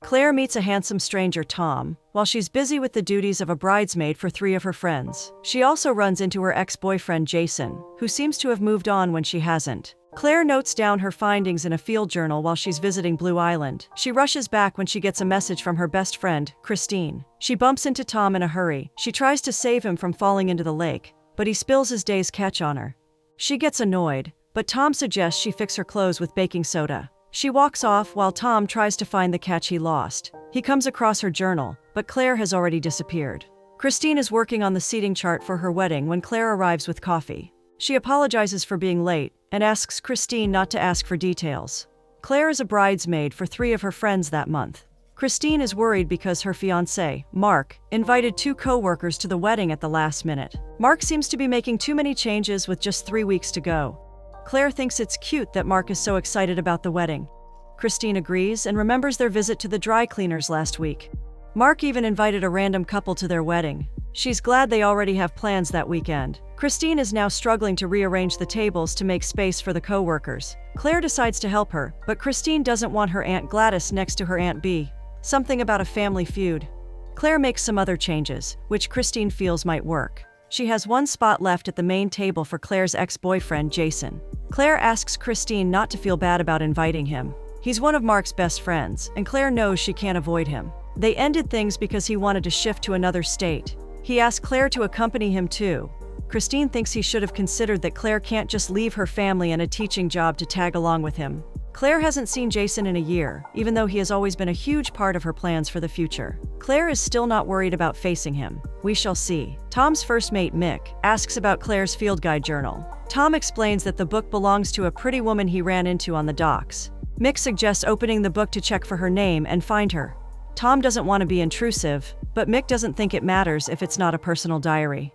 Claire meets a handsome stranger, Tom, while she's busy with the duties of a bridesmaid for 3 of her friends. She also runs into her ex-boyfriend, Jason, who seems to have moved on when she hasn't. Claire notes down her findings in a field journal while she's visiting Blue Island. She rushes back when she gets a message from her best friend, Christine. She bumps into Tom in a hurry. She tries to save him from falling into the lake, but he spills his day's catch on her. She gets annoyed, but Tom suggests she fix her clothes with baking soda. She walks off while Tom tries to find the catch he lost. He comes across her journal, but Claire has already disappeared. Christine is working on the seating chart for her wedding when Claire arrives with coffee. She apologizes for being late and asks Christine not to ask for details. Claire is a bridesmaid for 3 of her friends that month. Christine is worried because her fiancé, Mark, invited 2 co-workers to the wedding at the last minute. Mark seems to be making too many changes with just 3 weeks to go. Claire thinks it's cute that Mark is so excited about the wedding. Christine agrees and remembers their visit to the dry cleaners last week. Mark even invited a random couple to their wedding. She's glad they already have plans that weekend. Christine is now struggling to rearrange the tables to make space for the co-workers. Claire decides to help her, but Christine doesn't want her Aunt Gladys next to her Aunt Bee. Something about a family feud. Claire makes some other changes, which Christine feels might work. She has 1 spot left at the main table for Claire's ex-boyfriend, Jason. Claire asks Christine not to feel bad about inviting him. He's one of Mark's best friends, and Claire knows she can't avoid him. They ended things because he wanted to shift to another state. He asked Claire to accompany him too. Christine thinks he should have considered that Claire can't just leave her family and a teaching job to tag along with him. Claire hasn't seen Jason in a year, even though he has always been a huge part of her plans for the future. Claire is still not worried about facing him. We shall see. Tom's first mate, Mick, asks about Claire's field guide journal. Tom explains that the book belongs to a pretty woman he ran into on the docks. Mick suggests opening the book to check for her name and find her. Tom doesn't want to be intrusive, but Mick doesn't think it matters if it's not a personal diary.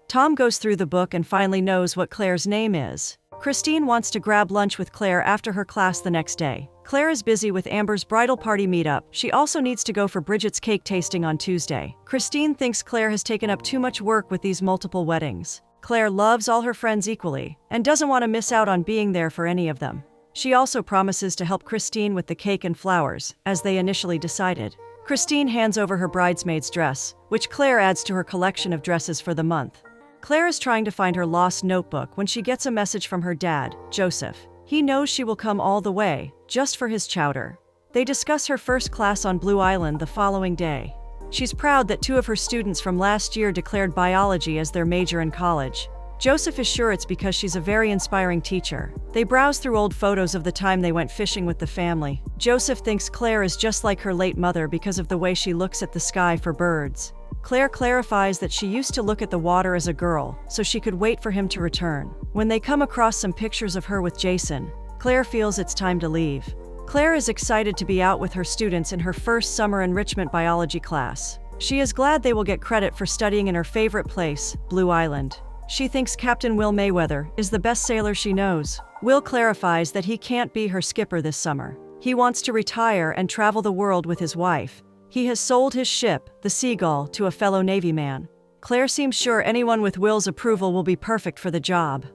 Tom goes through the book and finally knows what Claire's name is. Christine wants to grab lunch with Claire after her class the next day. Claire is busy with Amber's bridal party meetup. She also needs to go for Bridget's cake tasting on Tuesday. Christine thinks Claire has taken up too much work with these multiple weddings. Claire loves all her friends equally and doesn't want to miss out on being there for any of them. She also promises to help Christine with the cake and flowers, as they initially decided. Christine hands over her bridesmaid's dress, which Claire adds to her collection of dresses for the month. Claire is trying to find her lost notebook when she gets a message from her dad, Joseph. He knows she will come all the way, just for his chowder. They discuss her first class on Blue Island the following day. She's proud that 2 of her students from last year declared biology as their major in college. Joseph is sure it's because she's a very inspiring teacher. They browse through old photos of the time they went fishing with the family. Joseph thinks Claire is just like her late mother because of the way she looks at the sky for birds. Claire clarifies that she used to look at the water as a girl, so she could wait for him to return. When they come across some pictures of her with Jason, Claire feels it's time to leave. Claire is excited to be out with her students in her first summer enrichment biology class. She is glad they will get credit for studying in her favorite place, Blue Island. She thinks Captain Will Mayweather is the best sailor she knows. Will clarifies that he can't be her skipper this summer. He wants to retire and travel the world with his wife. He has sold his ship, the Seagull, to a fellow Navy man. Claire seems sure anyone with Will's approval will be perfect for the job.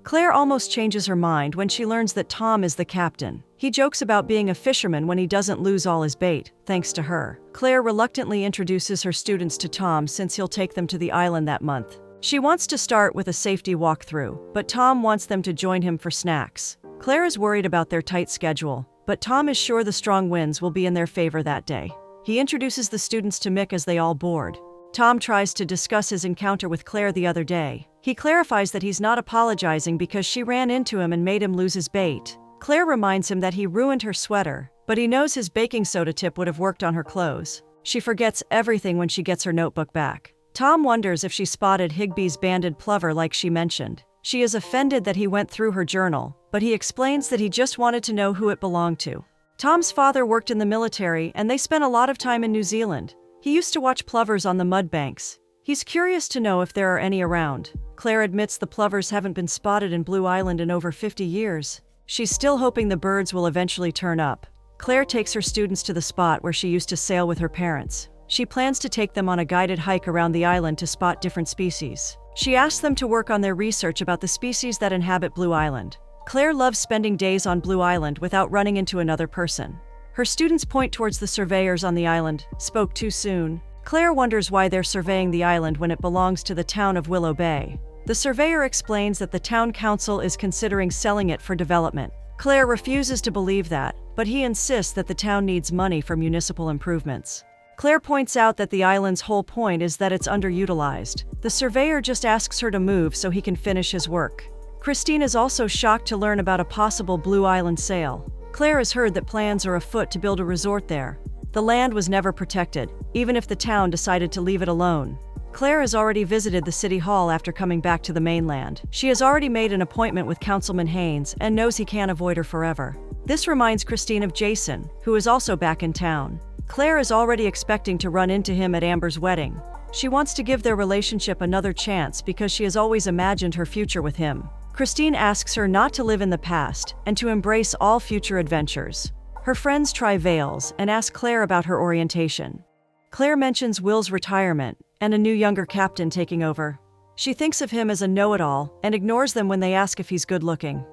Claire almost changes her mind when she learns that Tom is the captain. He jokes about being a fisherman when he doesn't lose all his bait, thanks to her. Claire reluctantly introduces her students to Tom since he'll take them to the island that month. She wants to start with a safety walkthrough, but Tom wants them to join him for snacks. Claire is worried about their tight schedule, but Tom is sure the strong winds will be in their favor that day. He introduces the students to Mick as they all board. Tom tries to discuss his encounter with Claire the other day. He clarifies that he's not apologizing because she ran into him and made him lose his bait. Claire reminds him that he ruined her sweater, but he knows his baking soda tip would have worked on her clothes. She forgets everything when she gets her notebook back. Tom wonders if she spotted Higby's banded plover like she mentioned. She is offended that he went through her journal, but he explains that he just wanted to know who it belonged to. Tom's father worked in the military and they spent a lot of time in New Zealand. He used to watch plovers on the mud banks. He's curious to know if there are any around. Claire admits the plovers haven't been spotted in Blue Island in over 50 years. She's still hoping the birds will eventually turn up. Claire takes her students to the spot where she used to sail with her parents. She plans to take them on a guided hike around the island to spot different species. She asks them to work on their research about the species that inhabit Blue Island. Claire loves spending days on Blue Island without running into another person. Her students point towards the surveyors on the island. Spoke too soon. Claire wonders why they're surveying the island when it belongs to the town of Willow Bay. The surveyor explains that the town council is considering selling it for development. Claire refuses to believe that, but he insists that the town needs money for municipal improvements. Claire points out that the island's whole point is that it's underutilized. The surveyor just asks her to move so he can finish his work. Christine is also shocked to learn about a possible Blue Island sale. Claire has heard that plans are afoot to build a resort there. The land was never protected, even if the town decided to leave it alone. Claire has already visited the city hall after coming back to the mainland. She has already made an appointment with Councilman Haynes and knows he can't avoid her forever. This reminds Christine of Jason, who is also back in town. Claire is already expecting to run into him at Amber's wedding. She wants to give their relationship another chance because she has always imagined her future with him. Christine asks her not to live in the past and to embrace all future adventures. Her friends try veils and ask Claire about her orientation. Claire mentions Will's retirement and a new younger captain taking over. She thinks of him as a know-it-all and ignores them when they ask if he's good-looking.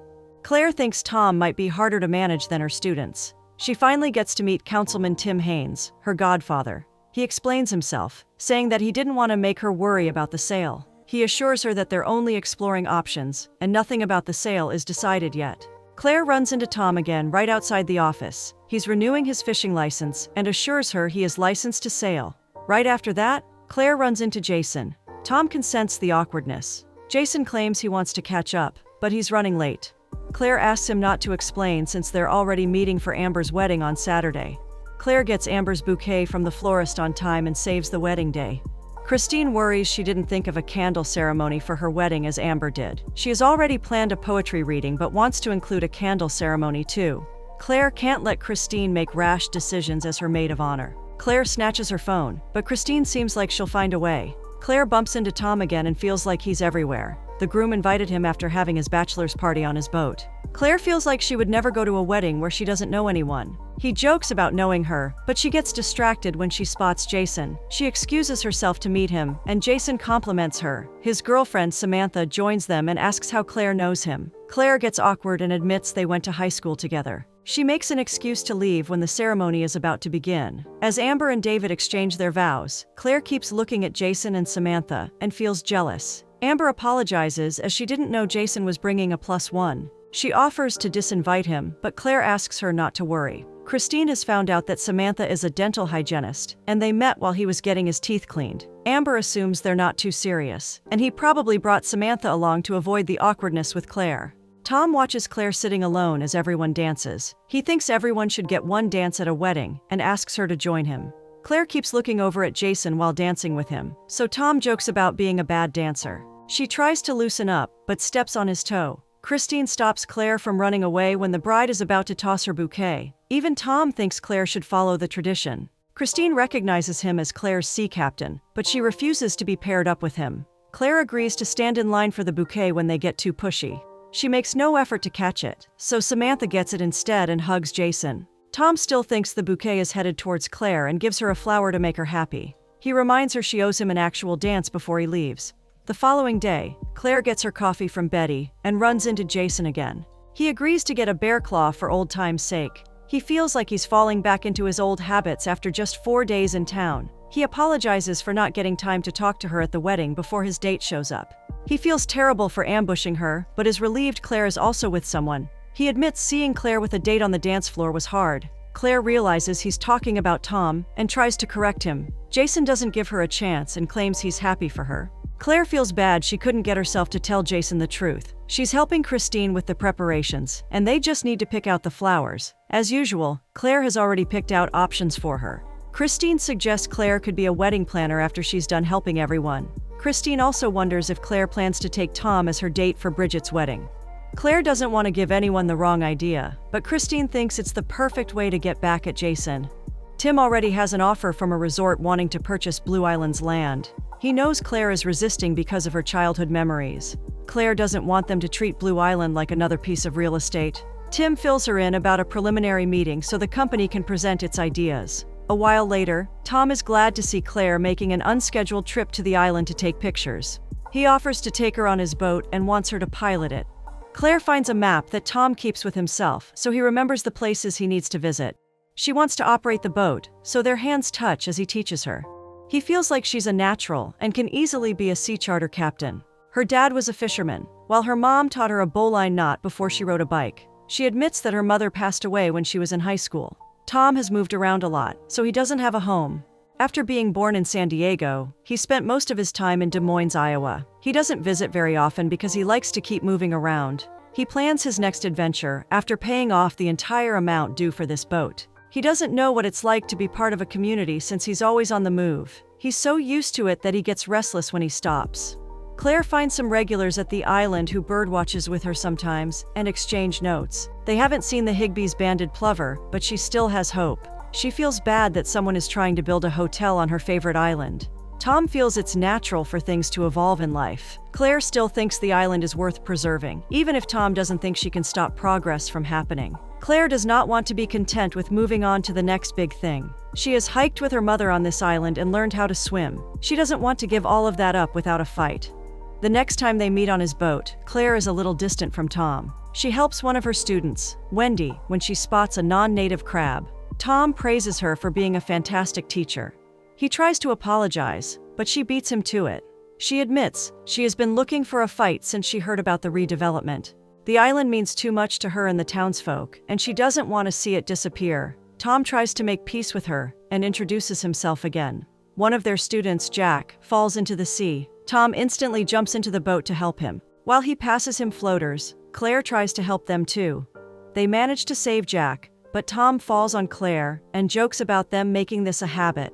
Claire thinks Tom might be harder to manage than her students. She finally gets to meet Councilman Tim Haynes, her godfather. He explains himself, saying that he didn't want to make her worry about the sale. He assures her that they're only exploring options, and nothing about the sale is decided yet. Claire runs into Tom again right outside the office. He's renewing his fishing license and assures her he is licensed to sail. Right after that, Claire runs into Jason. Tom can sense the awkwardness. Jason claims he wants to catch up, but he's running late. Claire asks him not to explain since they're already meeting for Amber's wedding on Saturday. Claire gets Amber's bouquet from the florist on time and saves the wedding day. Christine worries she didn't think of a candle ceremony for her wedding as Amber did. She has already planned a poetry reading but wants to include a candle ceremony too. Claire can't let Christine make rash decisions as her maid of honor. Claire snatches her phone, but Christine seems like she'll find a way. Claire bumps into Tom again and feels like he's everywhere. The groom invited him after having his bachelor's party on his boat. Claire feels like she would never go to a wedding where she doesn't know anyone. He jokes about knowing her, but she gets distracted when she spots Jason. She excuses herself to meet him, and Jason compliments her. His girlfriend, Samantha, joins them and asks how Claire knows him. Claire gets awkward and admits they went to high school together. She makes an excuse to leave when the ceremony is about to begin. As Amber and David exchange their vows, Claire keeps looking at Jason and Samantha and feels jealous. Amber apologizes as she didn't know Jason was bringing a +1. She offers to disinvite him, but Claire asks her not to worry. Christine has found out that Samantha is a dental hygienist, and they met while he was getting his teeth cleaned. Amber assumes they're not too serious, and he probably brought Samantha along to avoid the awkwardness with Claire. Tom watches Claire sitting alone as everyone dances. He thinks everyone should get one dance at a wedding and asks her to join him. Claire keeps looking over at Jason while dancing with him, so Tom jokes about being a bad dancer. She tries to loosen up, but steps on his toe. Christine stops Claire from running away when the bride is about to toss her bouquet. Even Tom thinks Claire should follow the tradition. Christine recognizes him as Claire's sea captain, but she refuses to be paired up with him. Claire agrees to stand in line for the bouquet when they get too pushy. She makes no effort to catch it, so Samantha gets it instead and hugs Jason. Tom still thinks the bouquet is headed towards Claire and gives her a flower to make her happy. He reminds her she owes him an actual dance before he leaves. The following day, Claire gets her coffee from Betty and runs into Jason again. He agrees to get a bear claw for old time's sake. He feels like he's falling back into his old habits after just 4 days in town. He apologizes for not getting time to talk to her at the wedding before his date shows up. He feels terrible for ambushing her, but is relieved Claire is also with someone. He admits seeing Claire with a date on the dance floor was hard. Claire realizes he's talking about Tom and tries to correct him. Jason doesn't give her a chance and claims he's happy for her. Claire feels bad she couldn't get herself to tell Jason the truth. She's helping Christine with the preparations, and they just need to pick out the flowers. As usual, Claire has already picked out options for her. Christine suggests Claire could be a wedding planner after she's done helping everyone. Christine also wonders if Claire plans to take Tom as her date for Bridget's wedding. Claire doesn't want to give anyone the wrong idea, but Christine thinks it's the perfect way to get back at Jason. Tim already has an offer from a resort wanting to purchase Blue Island's land. He knows Claire is resisting because of her childhood memories. Claire doesn't want them to treat Blue Island like another piece of real estate. Tim fills her in about a preliminary meeting so the company can present its ideas. A while later, Tom is glad to see Claire making an unscheduled trip to the island to take pictures. He offers to take her on his boat and wants her to pilot it. Claire finds a map that Tom keeps with himself, so he remembers the places he needs to visit. She wants to operate the boat, so their hands touch as he teaches her. He feels like she's a natural and can easily be a sea charter captain. Her dad was a fisherman, while her mom taught her a bowline knot before she rode a bike. She admits that her mother passed away when she was in high school. Tom has moved around a lot, so he doesn't have a home. After being born in San Diego, he spent most of his time in Des Moines, Iowa. He doesn't visit very often because he likes to keep moving around. He plans his next adventure after paying off the entire amount due for this boat. He doesn't know what it's like to be part of a community since he's always on the move. He's so used to it that he gets restless when he stops. Claire finds some regulars at the island who birdwatches with her sometimes and exchange notes. They haven't seen the Higbee's banded plover, but she still has hope. She feels bad that someone is trying to build a hotel on her favorite island. Tom feels it's natural for things to evolve in life. Claire still thinks the island is worth preserving, even if Tom doesn't think she can stop progress from happening. Claire does not want to be content with moving on to the next big thing. She has hiked with her mother on this island and learned how to swim. She doesn't want to give all of that up without a fight. The next time they meet on his boat, Claire is a little distant from Tom. She helps one of her students, Wendy, when she spots a non-native crab. Tom praises her for being a fantastic teacher. He tries to apologize, but she beats him to it. She admits she has been looking for a fight since she heard about the redevelopment. The island means too much to her and the townsfolk, and she doesn't want to see it disappear. Tom tries to make peace with her and introduces himself again. One of their students, Jack, falls into the sea. Tom instantly jumps into the boat to help him. While he passes him floaters, Claire tries to help them too. They manage to save Jack, but Tom falls on Claire and jokes about them making this a habit.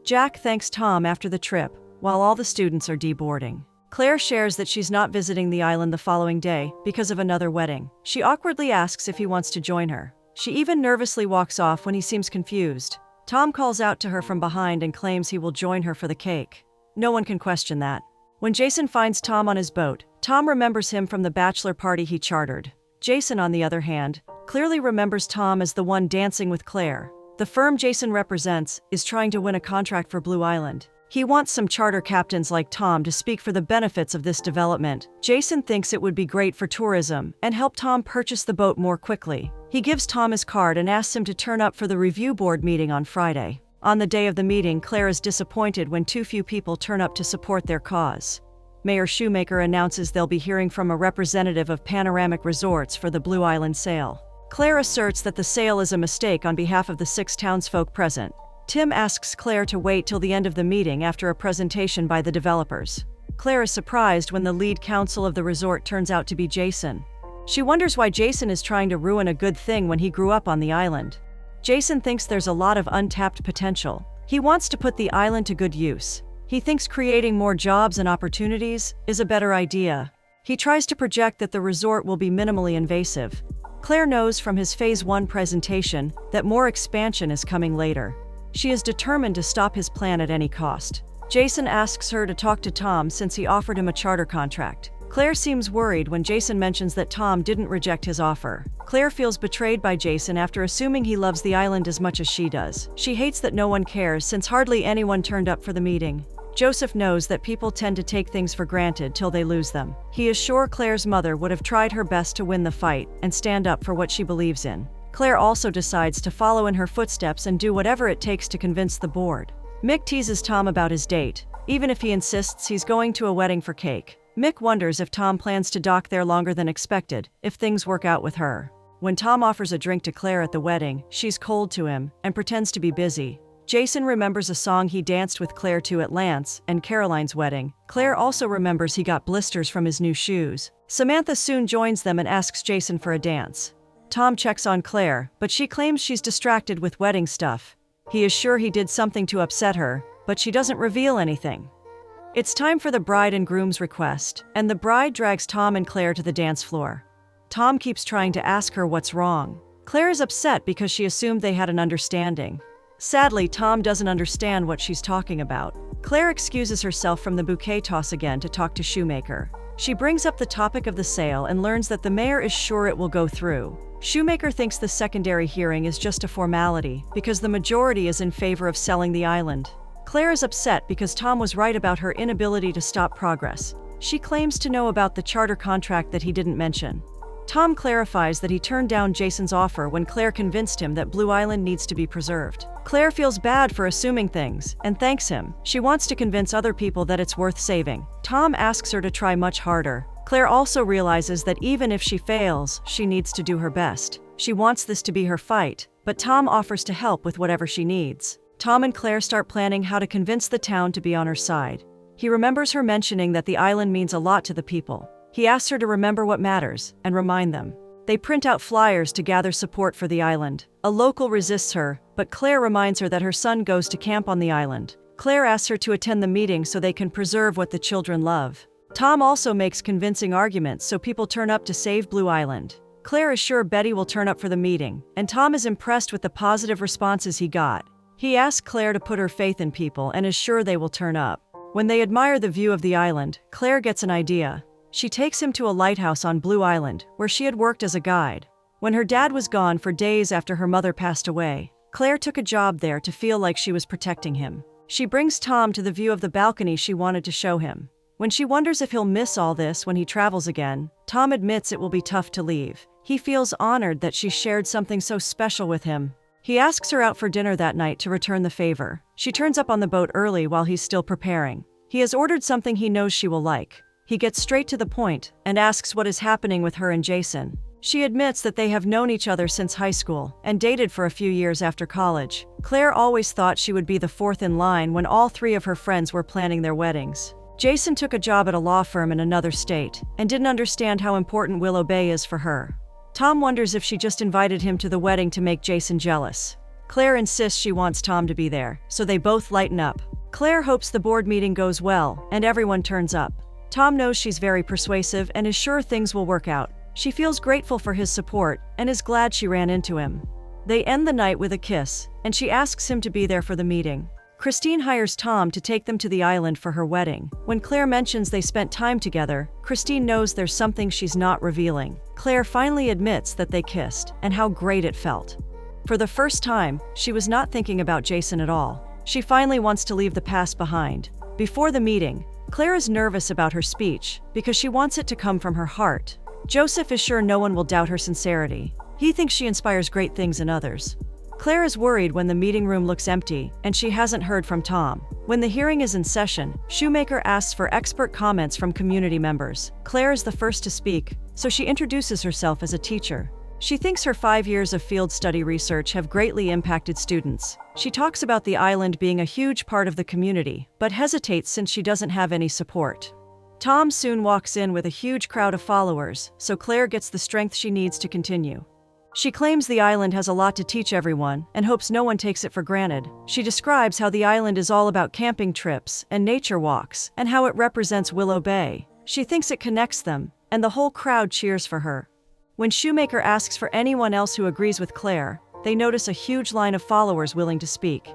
Jack thanks Tom after the trip, while all the students are deboarding. Claire shares that she's not visiting the island the following day because of another wedding. She awkwardly asks if he wants to join her. She even nervously walks off when he seems confused. Tom calls out to her from behind and claims he will join her for the cake. No one can question that. When Jason finds Tom on his boat, Tom remembers him from the bachelor party he chartered. Jason, on the other hand, clearly remembers Tom as the one dancing with Claire. The firm Jason represents is trying to win a contract for Blue Island. He wants some charter captains like Tom to speak for the benefits of this development. Jason thinks it would be great for tourism and help Tom purchase the boat more quickly. He gives Tom his card and asks him to turn up for the review board meeting on Friday. On the day of the meeting, Claire is disappointed when too few people turn up to support their cause. Mayor Shoemaker announces they'll be hearing from a representative of Panoramic Resorts for the Blue Island sale. Claire asserts that the sale is a mistake on behalf of the 6 townsfolk present. Tim asks Claire to wait till the end of the meeting after a presentation by the developers. Claire is surprised when the lead counsel of the resort turns out to be Jason. She wonders why Jason is trying to ruin a good thing when he grew up on the island. Jason thinks there's a lot of untapped potential. He wants to put the island to good use. He thinks creating more jobs and opportunities is a better idea. He tries to project that the resort will be minimally invasive. Claire knows from his Phase 1 presentation that more expansion is coming later. She is determined to stop his plan at any cost. Jason asks her to talk to Tom since he offered him a charter contract. Claire seems worried when Jason mentions that Tom didn't reject his offer. Claire feels betrayed by Jason after assuming he loves the island as much as she does. She hates that no one cares since hardly anyone turned up for the meeting. Joseph knows that people tend to take things for granted till they lose them. He is sure Claire's mother would have tried her best to win the fight and stand up for what she believes in. Claire also decides to follow in her footsteps and do whatever it takes to convince the board. Mick teases Tom about his date, even if he insists he's going to a wedding for cake. Mick wonders if Tom plans to dock there longer than expected, if things work out with her. When Tom offers a drink to Claire at the wedding, she's cold to him and pretends to be busy. Jason remembers a song he danced with Claire to at Lance and Caroline's wedding. Claire also remembers he got blisters from his new shoes. Samantha soon joins them and asks Jason for a dance. Tom checks on Claire, but she claims she's distracted with wedding stuff. He is sure he did something to upset her, but she doesn't reveal anything. It's time for the bride and groom's request, and the bride drags Tom and Claire to the dance floor. Tom keeps trying to ask her what's wrong. Claire is upset because she assumed they had an understanding. Sadly, Tom doesn't understand what she's talking about. Claire excuses herself from the bouquet toss again to talk to Shoemaker. She brings up the topic of the sale and learns that the mayor is sure it will go through. Shoemaker thinks the secondary hearing is just a formality because the majority is in favor of selling the island. Claire is upset because Tom was right about her inability to stop progress. She claims to know about the charter contract that he didn't mention. Tom clarifies that he turned down Jason's offer when Claire convinced him that Blue Island needs to be preserved. Claire feels bad for assuming things and thanks him. She wants to convince other people that it's worth saving. Tom asks her to try much harder. Claire also realizes that even if she fails, she needs to do her best. She wants this to be her fight, but Tom offers to help with whatever she needs. Tom and Claire start planning how to convince the town to be on her side. He remembers her mentioning that the island means a lot to the people. He asks her to remember what matters and remind them. They print out flyers to gather support for the island. A local resists her, but Claire reminds her that her son goes to camp on the island. Claire asks her to attend the meeting so they can preserve what the children love. Tom also makes convincing arguments so people turn up to save Blue Island. Claire is sure Betty will turn up for the meeting, and Tom is impressed with the positive responses he got. He asks Claire to put her faith in people and is sure they will turn up. When they admire the view of the island, Claire gets an idea. She takes him to a lighthouse on Blue Island, where she had worked as a guide. When her dad was gone for days after her mother passed away, Claire took a job there to feel like she was protecting him. She brings Tom to the view of the balcony she wanted to show him. When she wonders if he'll miss all this when he travels again, Tom admits it will be tough to leave. He feels honored that she shared something so special with him. He asks her out for dinner that night to return the favor. She turns up on the boat early while he's still preparing. He has ordered something he knows she will like. He gets straight to the point and asks what is happening with her and Jason. She admits that they have known each other since high school and dated for a few years after college. Claire always thought she would be the fourth in line when all three of her friends were planning their weddings. Jason took a job at a law firm in another state and didn't understand how important Willow Bay is for her. Tom wonders if she just invited him to the wedding to make Jason jealous. Claire insists she wants Tom to be there, so they both lighten up. Claire hopes the board meeting goes well and everyone turns up. Tom knows she's very persuasive and is sure things will work out. She feels grateful for his support and is glad she ran into him. They end the night with a kiss, and she asks him to be there for the meeting. Christine hires Tom to take them to the island for her wedding. When Claire mentions they spent time together, Christine knows there's something she's not revealing. Claire finally admits that they kissed and how great it felt. For the first time, she was not thinking about Jason at all. She finally wants to leave the past behind. Before the meeting, Claire is nervous about her speech because she wants it to come from her heart. Joseph is sure no one will doubt her sincerity. He thinks she inspires great things in others. Claire is worried when the meeting room looks empty and she hasn't heard from Tom. When the hearing is in session, Shoemaker asks for expert comments from community members. Claire is the first to speak, so she introduces herself as a teacher. She thinks her 5 years of field study research have greatly impacted students. She talks about the island being a huge part of the community, but hesitates since she doesn't have any support. Tom soon walks in with a huge crowd of followers, so Claire gets the strength she needs to continue. She claims the island has a lot to teach everyone and hopes no one takes it for granted. She describes how the island is all about camping trips and nature walks and how it represents Willow Bay. She thinks it connects them, and the whole crowd cheers for her. When Shoemaker asks for anyone else who agrees with Claire, they notice a huge line of followers willing to speak.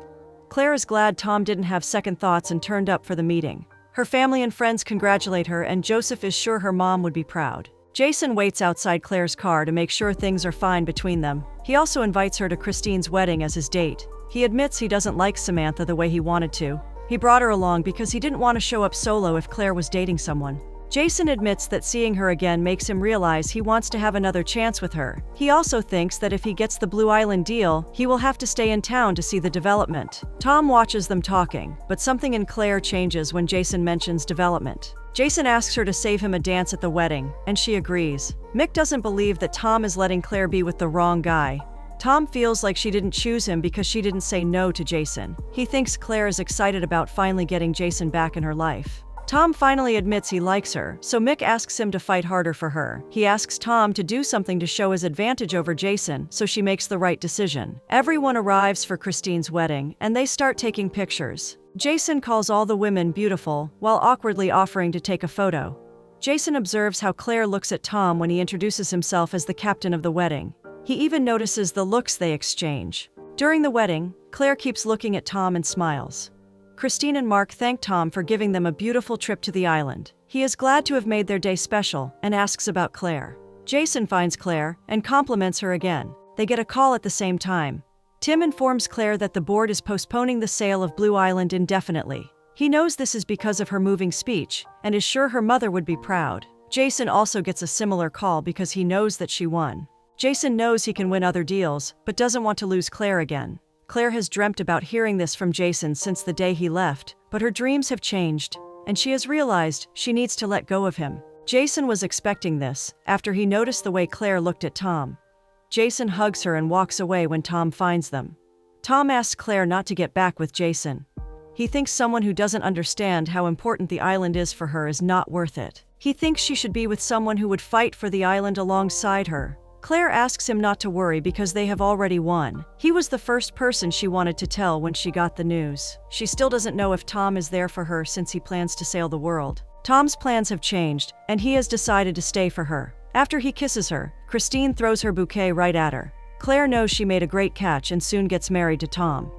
Claire is glad Tom didn't have second thoughts and turned up for the meeting. Her family and friends congratulate her, and Joseph is sure her mom would be proud. Jason waits outside Claire's car to make sure things are fine between them. He also invites her to Christine's wedding as his date. He admits he doesn't like Samantha the way he wanted to. He brought her along because he didn't want to show up solo if Claire was dating someone. Jason admits that seeing her again makes him realize he wants to have another chance with her. He also thinks that if he gets the Blue Island deal, he will have to stay in town to see the development. Tom watches them talking, but something in Claire changes when Jason mentions development. Jason asks her to save him a dance at the wedding, and she agrees. Mick doesn't believe that Tom is letting Claire be with the wrong guy. Tom feels like she didn't choose him because she didn't say no to Jason. He thinks Claire is excited about finally getting Jason back in her life. Tom finally admits he likes her, so Mick asks him to fight harder for her. He asks Tom to do something to show his advantage over Jason, so she makes the right decision. Everyone arrives for Christine's wedding, and they start taking pictures. Jason calls all the women beautiful, while awkwardly offering to take a photo. Jason observes how Claire looks at Tom when he introduces himself as the captain of the wedding. He even notices the looks they exchange. During the wedding, Claire keeps looking at Tom and smiles. Christine and Mark thank Tom for giving them a beautiful trip to the island. He is glad to have made their day special and asks about Claire. Jason finds Claire and compliments her again. They get a call at the same time. Tim informs Claire that the board is postponing the sale of Blue Island indefinitely. He knows this is because of her moving speech and is sure her mother would be proud. Jason also gets a similar call because he knows that she won. Jason knows he can win other deals, but doesn't want to lose Claire again. Claire has dreamt about hearing this from Jason since the day he left, but her dreams have changed, and she has realized she needs to let go of him. Jason was expecting this, after he noticed the way Claire looked at Tom. Jason hugs her and walks away when Tom finds them. Tom asks Claire not to get back with Jason. He thinks someone who doesn't understand how important the island is for her is not worth it. He thinks she should be with someone who would fight for the island alongside her. Claire asks him not to worry because they have already won. He was the first person she wanted to tell when she got the news. She still doesn't know if Tom is there for her since he plans to sail the world. Tom's plans have changed, and he has decided to stay for her. After he kisses her, Christine throws her bouquet right at her. Claire knows she made a great catch and soon gets married to Tom.